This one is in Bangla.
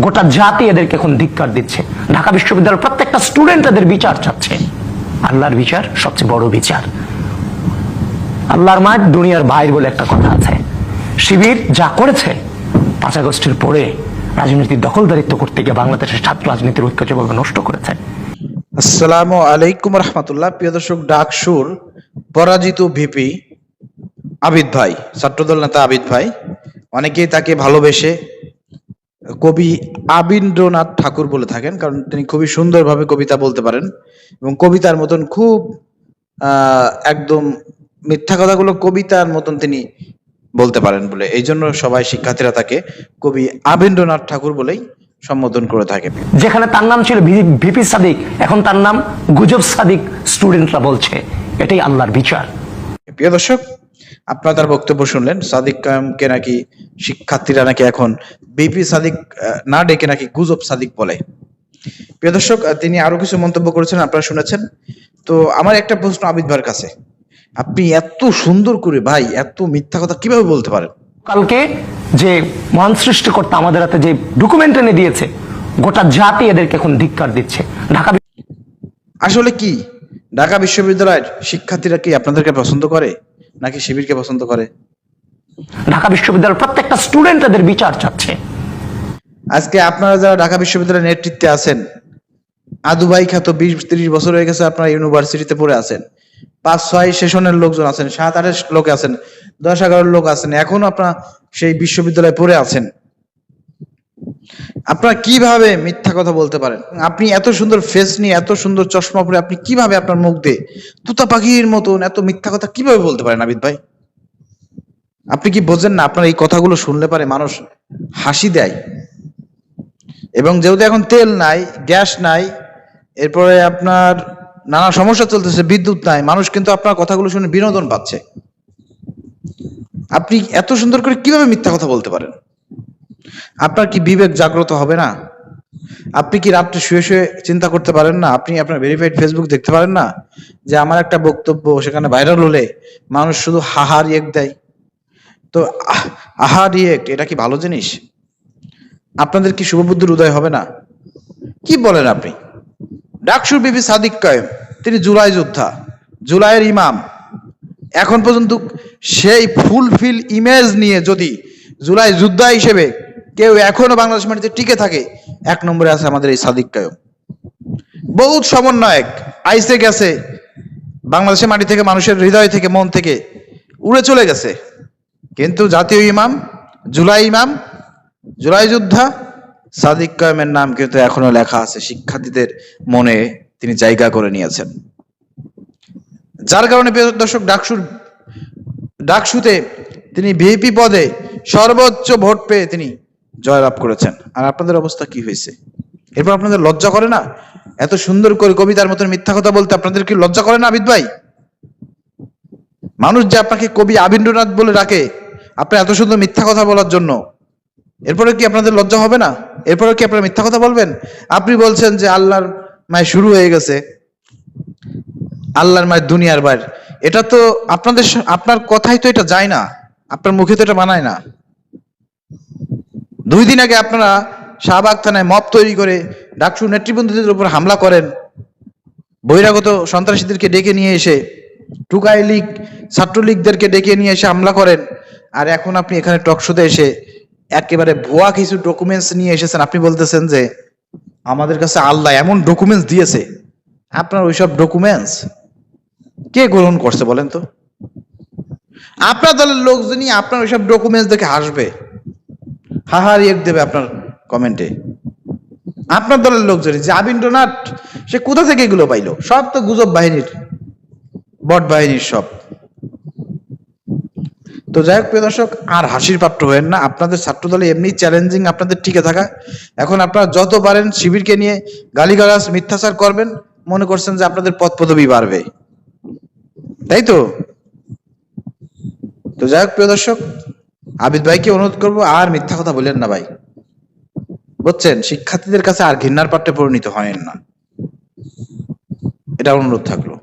গোটা জাতি এদেরকে এখন ধিক্কার দিচ্ছে। ঢাকা বিশ্ববিদ্যালয়ের প্রত্যেকটা স্টুডেন্ট এদের বিচার চাচ্ছে। আল্লাহর বিচার সবচেয়ে বড় বিচার। আল্লাহর মাঠ দুনিয়ার বাইর বলে একটা কথা আছে। শিবির যা করেছে 5 আগস্টের পরে রাজনীতির দখলদারিত্ব করতে গিয়ে বাংলাদেশের ছাত্র রাজনীতির ঐক্য যেভাবে নষ্ট করেছে। আসসালামু আলাইকুম রহমতুল্লাহ। প্রিয় দর্শক, ডাকসুর পরাজিত ভিপি আবিদ ভাই, ছাত্রদল নেতা আবিদ ভাই, অনেকেই তাকে ভালোবেসে কবি আবিন্দ্রনাথ ঠাকুর বলে থাকেন, কারণ তিনি খুবই সুন্দরভাবে কবিতা বলতে পারেন এবং কবিতার মতন খুব একদম মিথ্যা কথাগুলো কবিতার মতন তিনি বলতে পারেন বলে এই জন্য সবাই শিক্ষার্থীরা তাকে কবি আবিন্দ্রনাথ ঠাকুর বলেই সম্বোধন করে থাকে। যেখানে তার নাম ছিল ভিপি সাদিক, এখন তার নাম গুজব সাদিক স্টুডেন্টরা বলছে। এটাই আল্লাহর বিচার। প্রিয় দর্শক, আপনারা তার বক্তব্য শুনলেন। সাদিক কায়েমকে নাকি শিক্ষার্থীরা নাকি এখন ভিপি সাদিক না ডেকে নাকি গুজব সাদিক বলে। প্রিয় দর্শক, তিনি আরো কিছু মন্তব্য করেছেন, আপনারা শুনেছেন। তো আমার একটা প্রশ্ন আবিদ ভাইয়ের কাছে, আপনি এত সুন্দর করে ভাই এত মিথ্যা কথা কিভাবে বলতে পারেন? কালকে যে মহান সৃষ্টিকর্তা আমাদের হাতে যে ডকুমেন্ট এনে দিয়েছে, গোটা জাতি এদেরকে এখন ধিক্কার দিচ্ছে। ঢাকা আসলে কি ঢাকা বিশ্ববিদ্যালয়ের শিক্ষার্থীরা কি আপনাদেরকে পছন্দ করে নাকি শিবিরকে পছন্দ করে? ঢাকা বিশ্ববিদ্যালয়ের প্রত্যেকটা স্টুডেন্ট এদের বিচার চাচ্ছে। আজকে আপনারা যারা ঢাকা বিশ্ববিদ্যালয়ের নেতৃত্বে আছেন, আদু ভাই খ্যাত 20-30 বছর হয়ে গেছে আপনারা ইউনিভার্সিটিতে পড়ে আছেন, 5-6 সেশনের লোকজন আছেন, 7-8 লোক আছেন, 10-11 লোক আছেন, এখনো আপনারা সেই বিশ্ববিদ্যালয়ে পড়ে আছেন। আপনারা কিভাবে মিথ্যা কথা বলতে পারেন? আপনি এত সুন্দর ফেস নিয়ে, এত সুন্দর চশমা পরে আপনি কিভাবে আপনার মুখ দিয়ে তুতা পাখির মতন এত মিথ্যা কথা কিভাবে বলতে পারেন আবিদ ভাই? আপনি কি বোঝেন না আপনার এই কথাগুলো শুনলে পারে মানুষ হাসি দেয়? এবং যেহেতু এখন তেল নাই, গ্যাস নাই, এরপরে আপনার নানা সমস্যা চলতেছে, বিদ্যুৎ নাই, মানুষ কিন্তু আপনার কথাগুলো শুনে বিনোদন পাচ্ছে। আপনি এত সুন্দর করে কিভাবে মিথ্যা কথা বলতে পারেন? আপনার কি বিবেক জাগ্রত হবে না? আপনি কি রাত্রে শুয়ে শুয়ে চিন্তা করতে পারেন না? আপনি আপনার ভেরিফাইড ফেসবুক দেখতে পারেন না যে আমার একটা বক্তব্য সেখানে ভাইরাল হলে মানুষ শুধু হাহা রিয়েক্ট দেয়? তো আহা রিয়েক্ট এটা কি ভালো জিনিস? আপনাদের কি শুভবুদ্ধির উদয় হবে না? কি বলেন আপনি? ডাকসুর বিপি সাদিক কায়েম, তিনি জুলাই যোদ্ধা, জুলাইয়ের ইমাম। এখন পর্যন্ত সেই ফুলফিল ইমেজ নিয়ে যদি জুলাই যোদ্ধা হিসেবে কেউ এখনো বাংলাদেশ মাটিতে টিকে থাকে, 1 নম্বরে আছে আমাদের এই সাদিক কায়েম। বহুত সমন্বয়ক আইসে গেছে বাংলাদেশের মাটি থেকে, মানুষের হৃদয় থেকে, মন থেকে উড়ে চলে গেছে, কিন্তু জাতীয় ইমাম, জুলাই যোদ্ধা সাদিক কায়েমের নাম কিন্তু এখনো লেখা আছে শিক্ষার্থীদের মনে, তিনি জায়গা করে নিয়েছেন। যার কারণে দর্শক, ডাকসুতে তিনি ভিপি পদে সর্বোচ্চ ভোট পেয়ে তিনি জয়লাভ করেছেন। আর আপনাদের অবস্থা কি হয়েছে? এরপর আপনাদের লজ্জা করে না? এত সুন্দর করে কবিতার মতন মিথ্যা কথা বলতে আপনাদের কি লজ্জা করে না আবিদ ভাই? মানুষ যে আপনাকে কবি আবিন্দ্রনাথ বলে ডাকে আপনার এত সুন্দর মিথ্যা কথা বলার জন্য, এরপরে কি আপনাদের লজ্জা হবে না? এরপরে কি আপনারা মিথ্যা কথা বলবেন? আপনি বলছেন যে আল্লাহর মায় শুরু হয়ে গেছে, আল্লাহর মায় দুনিয়ার বাইর। এটা তো আপনার কথাই তো এটা যায় না, আপনার মুখে তো এটা মানায় না। 2 দিন আগে আপনারা শাহবাগ থানায় মব তৈরি করে ডাকসুর নেতৃবৃন্দদের উপর হামলা করেন, বহিরাগত সন্ত্রাসীদেরকে ডেকে নিয়ে এসে, টুকাই লীগ, ছাত্রলীগদেরকে ডেকে নিয়ে এসে হামলা করেন। আর এখন আপনি এখানে টকশোতে এসে একেবারে ভুয়া কিছু ডকুমেন্টস নিয়ে এসেছেন। আপনি বলতেছেন যে আমাদের কাছে আল্লাহ এমন ডকুমেন্টস দিয়েছে। আপনার ওইসব ডকুমেন্টস কে গ্রহণ করছে বলেন তো? আপনার দলের লোকজনই আপনার ওইসব ডকুমেন্টস দেখে হাসবে, হাহা রিয়েক্ট দেবে আপনার কমেন্টে। আপনার দলের লোকজনই, যে আবিন্দ্রনাথ সে কোথা থেকে এগুলো পাইলো? সব তো গুজব বাহিনীর, বট বাহিনীর সব। তো যাই হোক প্রিয় দর্শক, আর হাসির পাত্র হয়েন না। আপনাদের ছাত্রদলে এমনি চ্যালেঞ্জিং আপনাদের টিকে থাকা। এখন আপনারা যত পারেন শিবিরকে নিয়ে গালিগালাজ মিথ্যাচার করবেন, মনে করছেন যে আপনাদের পদ পদবি বাড়বে, তাই তো? তো যাই হোক প্রিয় দর্শক, আবিদ ভাইকে অনুরোধ করবো আর মিথ্যা কথা বলেন না ভাই, বুঝছেন? শিক্ষার্থীদের কাছে আর ঘৃণার পাত্রে পরিণত হয়েন না, এটা অনুরোধ থাকলো।